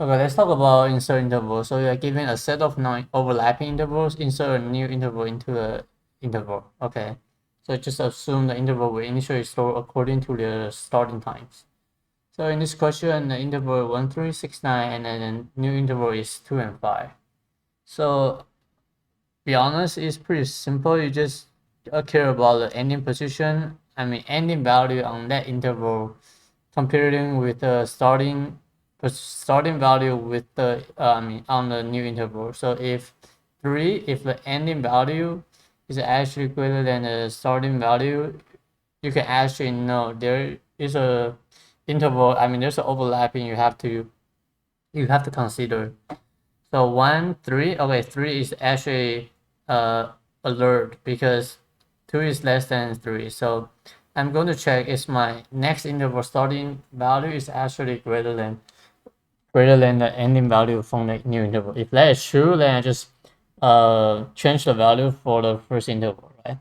Okay, let's talk about insert interval. So you are given a set of non-overlapping intervals, insert a new interval into the interval. Okay, so just assume the interval will initially store according to the starting times. So in this question, the interval 1, 3, 6, 9, and then the new interval is 2 and 5. So be honest, it's pretty simple. You just care about the ending position, ending value on that interval, comparing with the starting value with the on the new interval. So if the ending value is actually greater than the starting value, you can actually know there is a interval. There's an overlapping you have to consider. So 1, 3. Okay, 3 is actually alert because 2 is less than 3. So I'm going to check if my next interval starting value is actually greater than the ending value from the new interval. If that is true, then I just change the value for the first interval, right?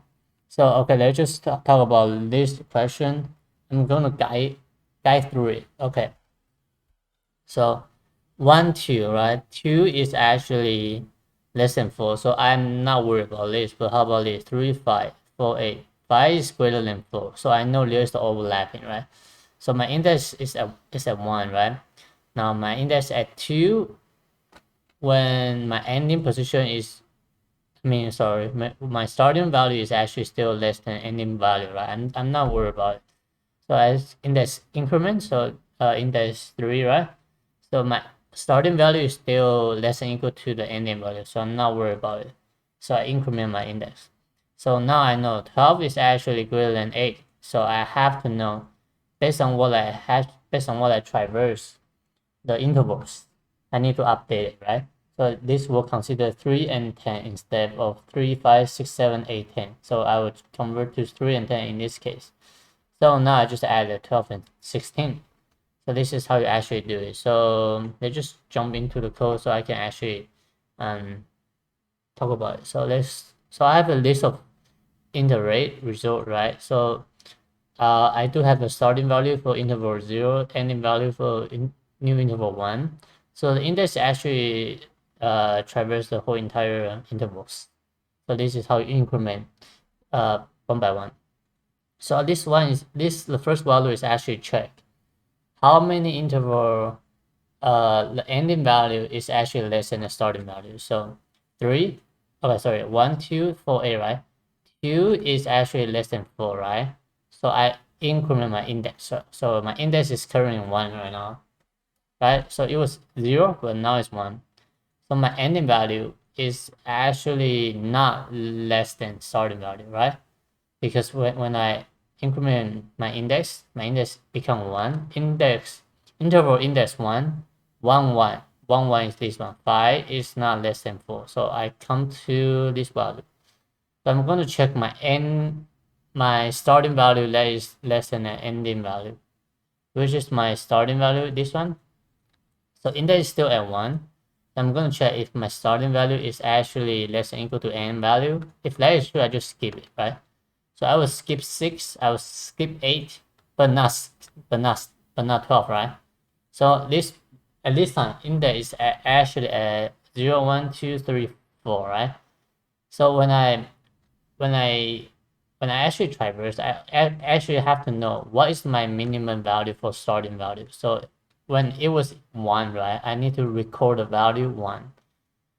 So okay, let's just talk about this question. I'm gonna guide through it. Okay, so 1, 2, right? 2 is actually less than 4, so I'm not worried about this. But how about this? 3, 5, 4, 8. 5 is greater than 4, so I know there's the overlapping, right? So my index is at 1, right? Now my index at 2, when my ending position is, my starting value is actually still less than ending value, right? I'm not worried about it. So as index increment, so index 3, right? So my starting value is still less than equal to the ending value, so I'm not worried about it. So I increment my index. So now I know 12 is actually greater than 8. So I have to know, based on what I traverse, the intervals, I need to update it, right? So this will consider 3 and 10 instead of 3, 5, 6, 7, 8, 10. So I would convert to 3 and 10 in this case. So now I just added 12 and 16. So this is how you actually do it. So let's just jump into the code so I can actually talk about it. So I have a list of iterate result, right? So I do have the starting value for interval 0, ending value for new interval 1. So the index actually traverses the whole entire intervals. So this is how you increment one by one. So the first value is actually check how many interval the ending value is actually less than the starting value. So 3, okay, sorry, 1, 2, 4, 8, right? 2 is actually less than 4, right? So I increment my index. So my index is currently 1 right now, right? So it was 0, but now it's 1. So my ending value is actually not less than starting value, right? Because when I increment my index become 1. Interval index 1, 1, 1. 1, 1 is this one. 5 is not less than 4. So I come to this value. So I'm going to check my starting value that is less than the ending value, which is my starting value, this one. So index is still at 1. I'm going to check if my starting value is actually less than or equal to end value. If that is true, I just skip it, right? So I will skip 6, I will skip 8, but not 12, right? So at this time, index is actually at 0, 1, 2, 3, 4, right? So when I actually traverse, I actually have to know what is my minimum value for starting value. So when it was 1, right, I need to record the value 1.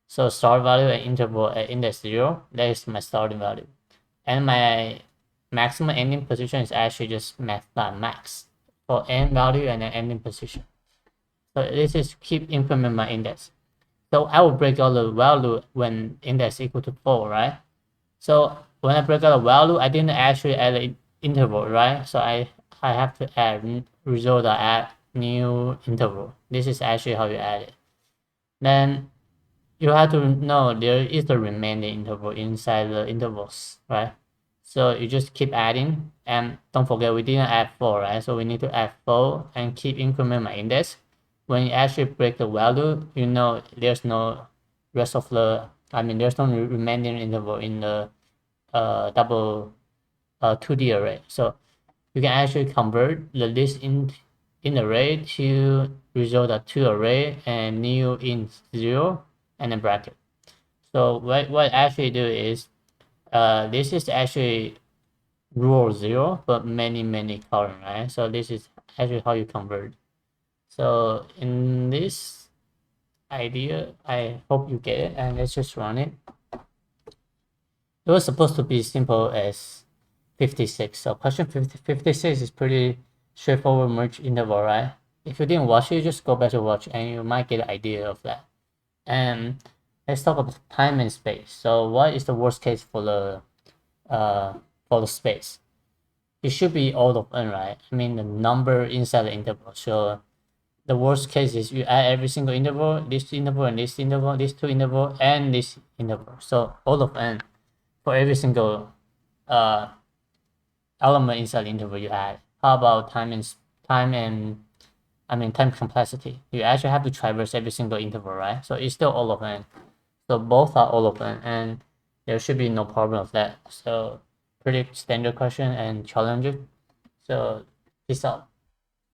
So start value at interval at index 0, that is my starting value. And my maximum ending position is actually just max for end value and then ending position. So this is keep increment my index. So I will break out the value when index equal to 4, right? So when I break out a value, I didn't actually add an interval, right? So I have to add result add new interval. This is actually how you add it. Then you have to know there is a remaining interval inside the intervals, right? So you just keep adding, and don't forget we didn't add 4, right? So we need to add 4 and keep increment my index. When you actually break the value, you know there's no rest of the, there's no remaining interval in the double 2D array. So you can actually convert the list in array to result to array and new int 0 and then bracket. So what I actually do is this is actually row 0 but many column, right? So this is actually how you convert. So in this idea, I hope you get it, and let's just run it. It was supposed to be simple as 56. So question 56 is pretty straightforward merge interval, right? If you didn't watch it, just go back to watch and you might get an idea of that. And let's talk about time and space. So what is the worst case for the space? It should be all of n, right? I mean the number inside the interval. So the worst case is you add every single interval, this interval and this interval, these two interval and this interval. So all of n for every single element inside the interval you add. How about time complexity? You actually have to traverse every single interval, right? So it's still all of n. So both are all of n, and there should be no problem with that. So pretty standard question and challenging. So peace out.